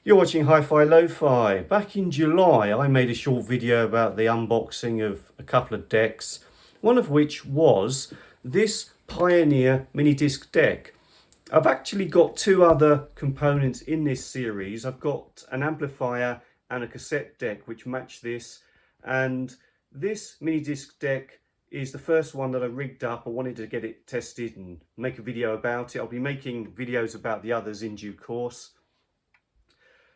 You're watching Hi-Fi Lo-Fi. Back in July, I made a short video about the unboxing of a couple of decks, one of which was this Pioneer mini disc deck. I've actually got two other components in this series. I've got an amplifier and a cassette deck which match this, and this mini disc deck is the first one that I rigged up. I wanted to get it tested and make a video about it. I'll be making videos about the others in due course.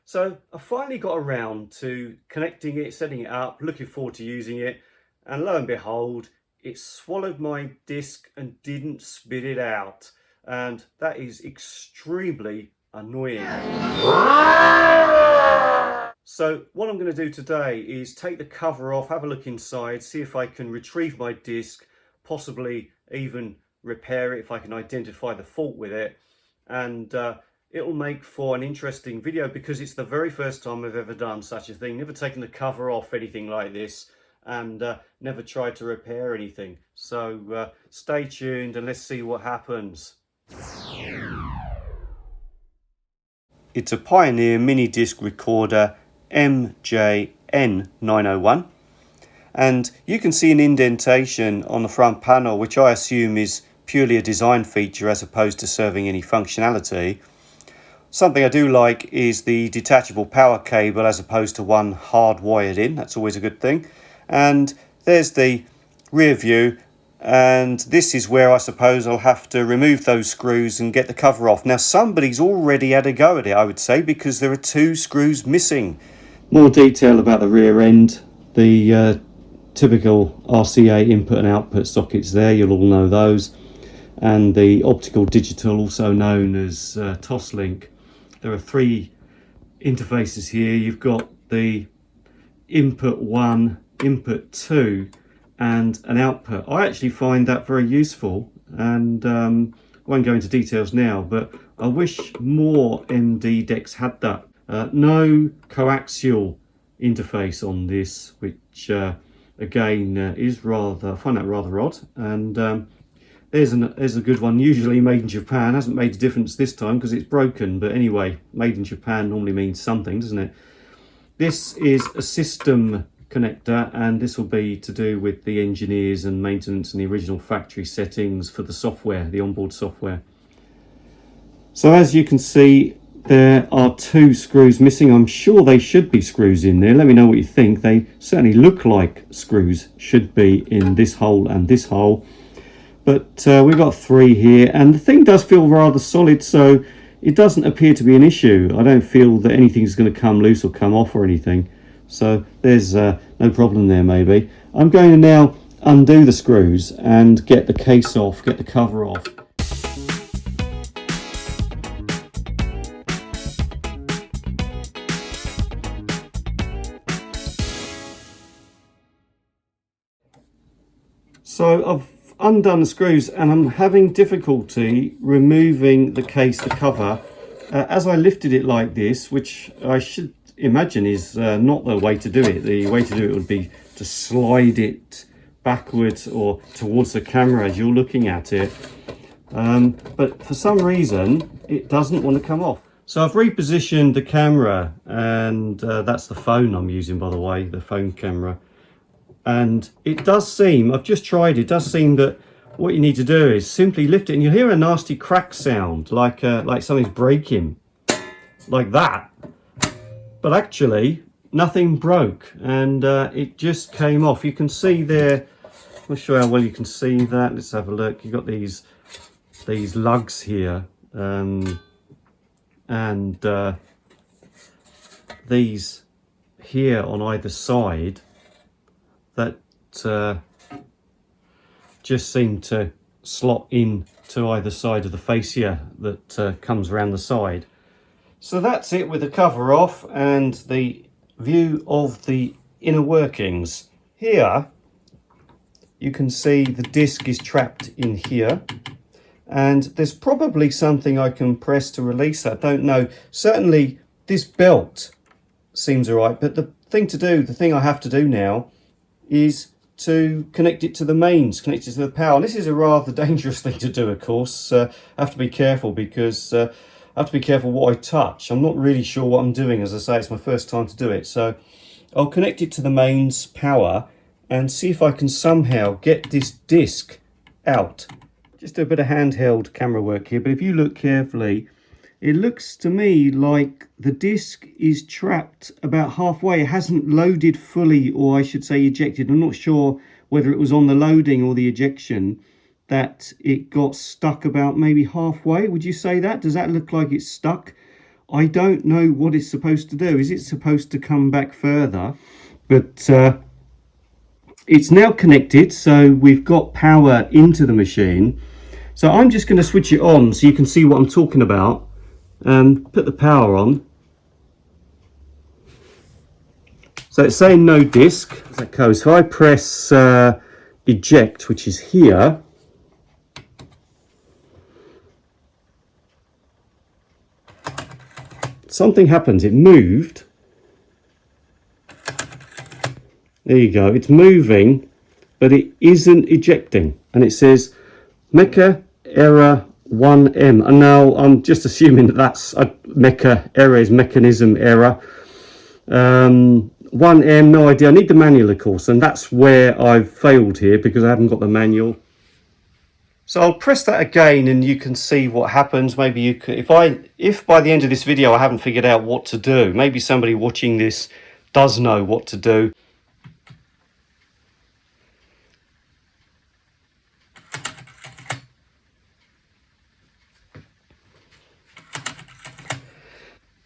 So I finally got around to connecting it, setting it up, looking forward to using it, and lo and behold, it swallowed my disc and didn't spit it out, and that is extremely annoying. So what I'm going to do today is take the cover off, have a look inside, see if I can retrieve my disc, possibly even repair it if I can identify the fault with it, and it'll make for an interesting video because it's the very first time I've ever done such a thing. Never taken the cover off anything like this, and never tried to repair anything. So stay tuned and let's see what happens. It's a Pioneer mini disc recorder MJ-N901, and you can see an indentation on the front panel, which I assume is purely a design feature as opposed to serving any functionality. Something I do like is the detachable power cable as opposed to one hardwired in. That's always a good thing. And there's the rear view, and this is where I suppose I'll have to remove those screws and get the cover off. Now somebody's already had a go at it, I would say, because there are two screws missing. More detail about the rear end. The typical RCA input and output sockets there, you'll all know those. And the optical digital, also known as Toslink. There are three interfaces here. You've got the input 1, input 2, and an output. I actually find that very useful, and I won't go into details now, but I wish more MD decks had that. No coaxial interface on this, which again is rather, I find that rather odd. And there's a good one, usually made in Japan. Hasn't made a difference this time because it's broken, but anyway, made in Japan normally means something, doesn't it? This is a system connector, and this will be to do with the engineers and maintenance and the original factory settings for the software, the onboard software. So as you can see, there are two screws missing. I'm sure they should be screws in there. Let me know what you think. They certainly look like screws should be in this hole and this hole. But we've got three here, and the thing does feel rather solid, so it doesn't appear to be an issue. I don't feel that anything's going to come loose or come off or anything, so there's no problem there. Maybe I'm going to now undo the screws and get the case off, get the cover off. So I've undone the screws, and I'm having difficulty removing the case, the cover, as I lifted it like this, which I should imagine is not the way to do it. The way to do it would be to slide it backwards or towards the camera as you're looking at it, but for some reason it doesn't want to come off. So I've repositioned the camera, and that's the phone I'm using, by the way, the phone camera. And it does seem, I've just tried, it does seem that what you need to do is simply lift it, and you'll hear a nasty crack sound, like something's breaking, like that. But actually, nothing broke, and it just came off. You can see there, I'm not sure how well you can see that. Let's have a look. You've got these lugs here, and these here on either side that just seem to slot in to either side of the fascia that comes around the side. So that's it with the cover off and the view of the inner workings. Here you can see the disc is trapped in here, and there's probably something I can press to release that. Don't know. Certainly this belt seems all right, but the thing I have to do now is to connect it to the mains, connect it to the power. And this is a rather dangerous thing to do, of course. I have to be careful because I have to be careful what I touch. I'm not really sure what I'm doing. As I say, it's my first time to do it. So I'll connect it to the mains power and see if I can somehow get this disc out. Just do a bit of handheld camera work here, but if you look carefully, it looks to me like the disc is trapped about halfway. It hasn't loaded fully, or I should say ejected. I'm not sure whether it was on the loading or the ejection that it got stuck about maybe halfway. Would you say that? Does that look like it's stuck? I don't know what it's supposed to do. Is it supposed to come back further? But it's now connected, so we've got power into the machine. So I'm just going to switch it on so you can see what I'm talking about. Put the power on. So it's saying no disc as that goes. So I press eject, which is here. Something happens, it moved. There you go, it's moving, but it isn't ejecting. And it says mecha error 1M. And now I'm just assuming that that's a mecha error is mechanism error. 1M, no idea. I need the manual, of course, and that's where I've failed here because I haven't got the manual. So I'll press that again and you can see what happens. Maybe you could, if by the end of this video I haven't figured out what to do, maybe somebody watching this does know what to do.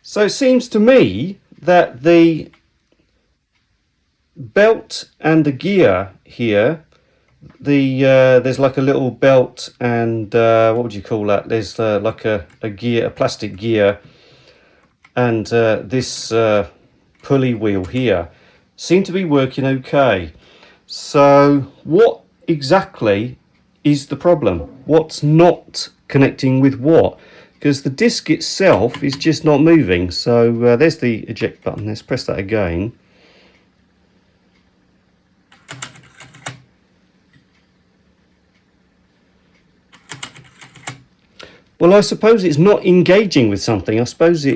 So it seems to me that the belt and the gear here, there's like a little belt and what would you call that? There's like a gear, a plastic gear, and this pulley wheel here seem to be working okay. So what exactly is the problem? What's not connecting with what? Because the disc itself is just not moving. So there's the eject button. Let's press that again. Well, I suppose it's not engaging with something. I suppose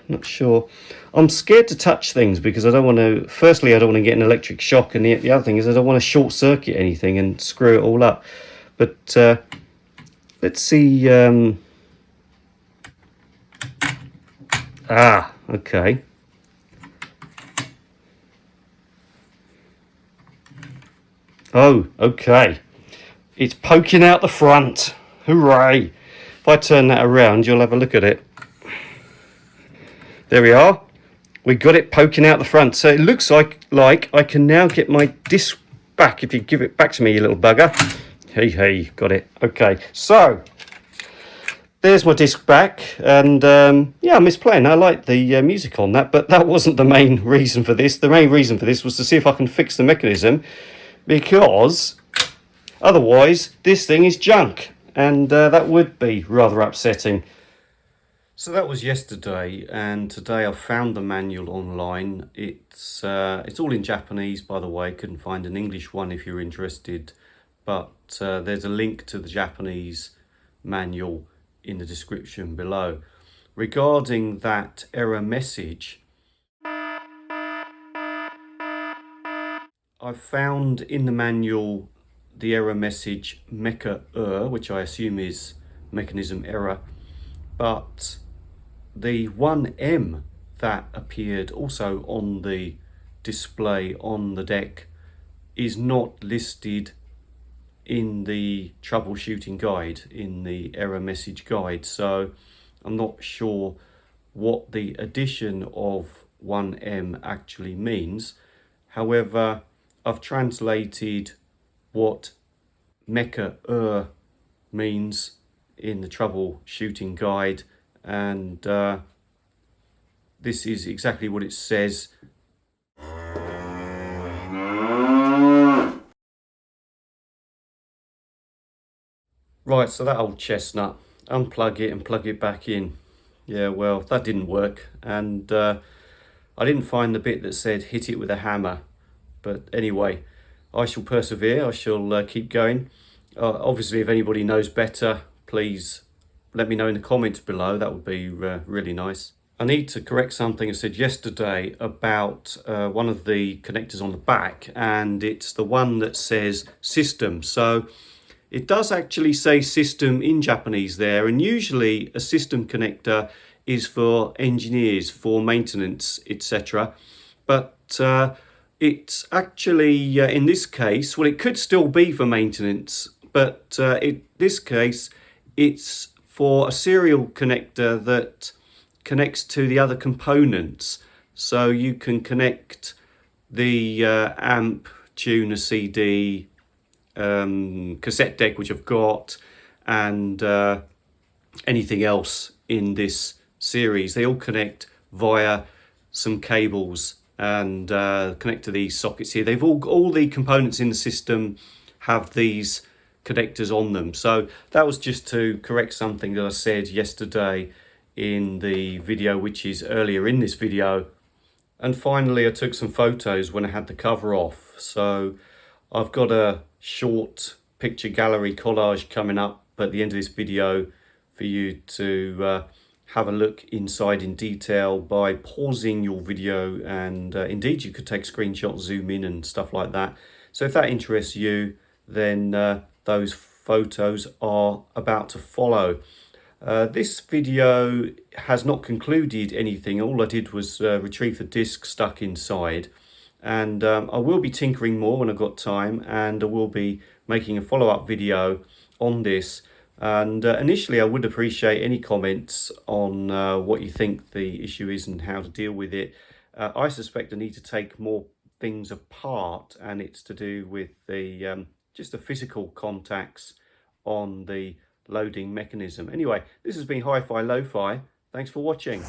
not sure. I'm scared to touch things because I don't want to, firstly, I don't want to get an electric shock. And the other thing is I don't want to short circuit anything and screw it all up. But let's see. Okay. Oh, okay. It's poking out the front. Hooray. If I turn that around, you'll have a look at it. There we are. We got it poking out the front. So it looks like I can now get my disc back. If you give it back to me, you little bugger. Hey, got it. Okay, so there's my disc back. And yeah, I miss playing. I like the music on that, but that wasn't the main reason for this. The main reason for this was to see if I can fix the mechanism, because otherwise this thing is junk. And that would be rather upsetting. So that was yesterday, and today I found the manual online. It's all in Japanese, by the way. Couldn't find an English one if you're interested, but there's a link to the Japanese manual in the description below. Regarding that error message, I found in the manual the error message mecha error, which I assume is mechanism error, but the 1M that appeared also on the display on the deck is not listed in the troubleshooting guide, in the error message guide. So I'm not sure what the addition of 1M actually means. However, I've translated what mecha means in the troubleshooting guide, and this is exactly what it says. Right, so that old chestnut, unplug it and plug it back in. Yeah, well, that didn't work, and I didn't find the bit that said hit it with a hammer. But anyway, I shall persevere. I shall keep going. Obviously, if anybody knows better, please let me know in the comments below. That would be really nice. I need to correct something I said yesterday about one of the connectors on the back, and it's the one that says system. So it does actually say system in Japanese there, and usually a system connector is for engineers, for maintenance, etc. But it's actually, in this case, well, it could still be for maintenance, but in this case, it's for a serial connector that connects to the other components. So you can connect the amp, tuner, CD, cassette deck, which I've got, and anything else in this series. They all connect via some cables and connect to these sockets here. They've all the components in the system have these connectors on them. So that was just to correct something that I said yesterday in the video, which is earlier in this video. And finally, I took some photos when I had the cover off. So I've got a short picture gallery collage coming up at the end of this video for you to have a look inside in detail by pausing your video, and indeed you could take screenshots, zoom in and stuff like that. So if that interests you, then those photos are about to follow. This video has not concluded anything. All I did was retrieve the disc stuck inside, and I will be tinkering more when I've got time, and I will be making a follow-up video on this. And initially I would appreciate any comments on what you think the issue is and how to deal with it. I suspect I need to take more things apart, and it's to do with the just the physical contacts on the loading mechanism. Anyway, this has been Hi-Fi Lo-Fi. Thanks for watching.